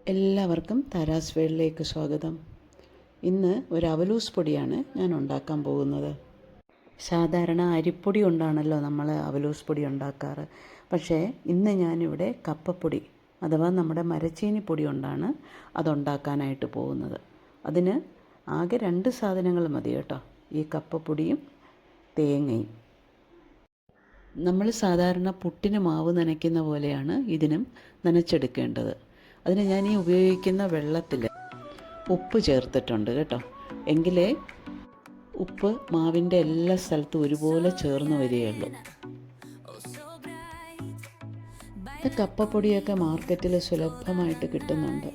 എല്ലാവർക്കും താരാസ് വേൾഡിലേക്ക് സ്വാഗതം. ഇന്ന് ഒരു അവലൂസ് പൊടിയാണ് ഞാൻ ഉണ്ടാക്കാൻ പോകുന്നത്. സാധാരണ അരിപ്പൊടി കൊണ്ടാണല്ലോ നമ്മൾ അവലൂസ് പൊടി ഉണ്ടാക്കാറ്. പക്ഷേ ഇന്ന് ഞാനിവിടെ കപ്പപ്പൊടി അഥവാ നമ്മുടെ മരച്ചീനി പൊടി കൊണ്ടാണ് അതുണ്ടാക്കാനായിട്ട് പോകുന്നത്. അതിന് ആകെ 2 സാധനങ്ങൾ മതി കേട്ടോ, ഈ കപ്പപ്പൊടിയും തേങ്ങയും. നമ്മൾ സാധാരണ പുട്ടിന് മാവ് നനയ്ക്കുന്ന പോലെയാണ് ഇതിനും നനച്ചെടുക്കേണ്ടത്. അതിന് ഞാൻ ഈ ഉപയോഗിക്കുന്ന വെള്ളത്തിൽ ഉപ്പ് ചേർത്തിട്ടുണ്ട് കേട്ടോ. എങ്കിലേ ഉപ്പ് മാവിൻ്റെ എല്ലാ സ്ഥലത്തും ഒരുപോലെ ചേർന്ന് വരികയുള്ളൂ. ഇത് കപ്പപ്പൊടിയൊക്കെ മാർക്കറ്റിൽ സുലഭമായിട്ട് കിട്ടുന്നുണ്ട്.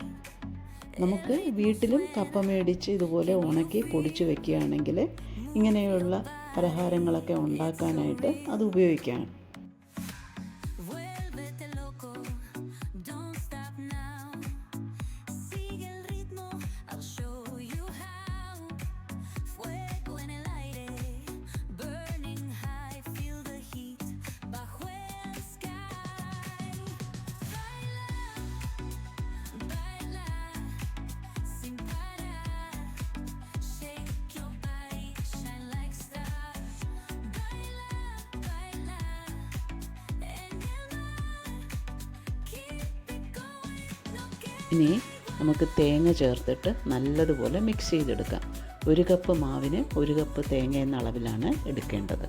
നമുക്ക് വീട്ടിലും കപ്പ മേടിച്ച് ഇതുപോലെ ഉണക്കി പൊടിച്ച് വെക്കുകയാണെങ്കിൽ ഇങ്ങനെയുള്ള പലഹാരങ്ങളൊക്കെ ഉണ്ടാക്കാനായിട്ട് അത് ഉപയോഗിക്കാം. ഇനി നമുക്ക് തേങ്ങ ചേർത്തിട്ട് നല്ലതുപോലെ മിക്സ് ചെയ്തെടുക്കാം. 1 കപ്പ് മാവിന് 1 കപ്പ് തേങ്ങ എന്ന അളവിലാണ് എടുക്കേണ്ടത്.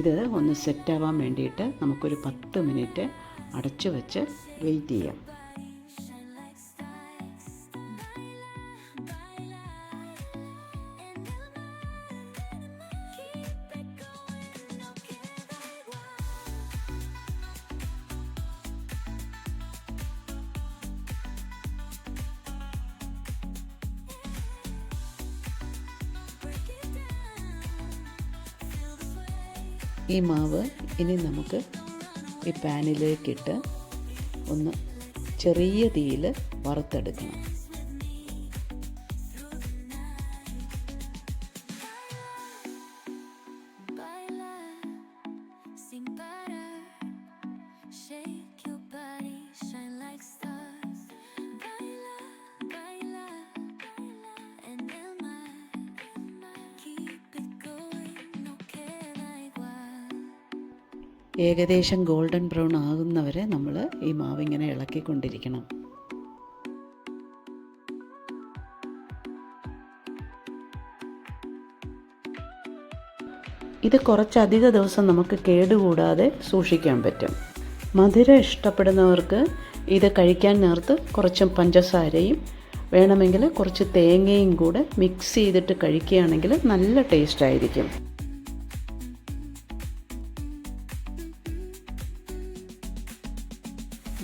ഇത് ഒന്ന് സെറ്റാവാൻ വേണ്ടിയിട്ട് നമുക്കൊരു 10 മിനിറ്റ് അടച്ചു വെച്ച് വെയിറ്റ് ചെയ്യാം. ഈ മാവ് ഇനി നമുക്ക് ഈ പാനിലേക്കിട്ട് ഒന്ന് ചെറിയ തീയിൽ വറുത്തെടുക്കണം. ഏകദേശം ഗോൾഡൻ ബ്രൗൺ ആകുന്നവരെ നമ്മൾ ഈ മാവ് ഇങ്ങനെ ഇളക്കിക്കൊണ്ടിരിക്കണം. ഇത് കുറച്ചധിക ദിവസം നമുക്ക് കേടുകൂടാതെ സൂക്ഷിക്കാൻ പറ്റും. മധുരം ഇഷ്ടപ്പെടുന്നവർക്ക് ഇത് കഴിക്കാൻ നേർത്ത് കുറച്ച് പഞ്ചസാരയും വേണമെങ്കിൽ കുറച്ച് തേങ്ങയും കൂടെ മിക്സ് ചെയ്തിട്ട് കഴിക്കുകയാണെങ്കിൽ നല്ല ടേസ്റ്റ് ആയിരിക്കും.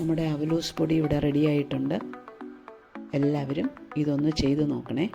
നമ്മുടെ അവലൂസ് പൊടി ഇവിടെ റെഡി ആയിട്ടുണ്ട്. എല്ലാവരും ഇതൊന്ന് ചെയ്ത് നോക്കണേ.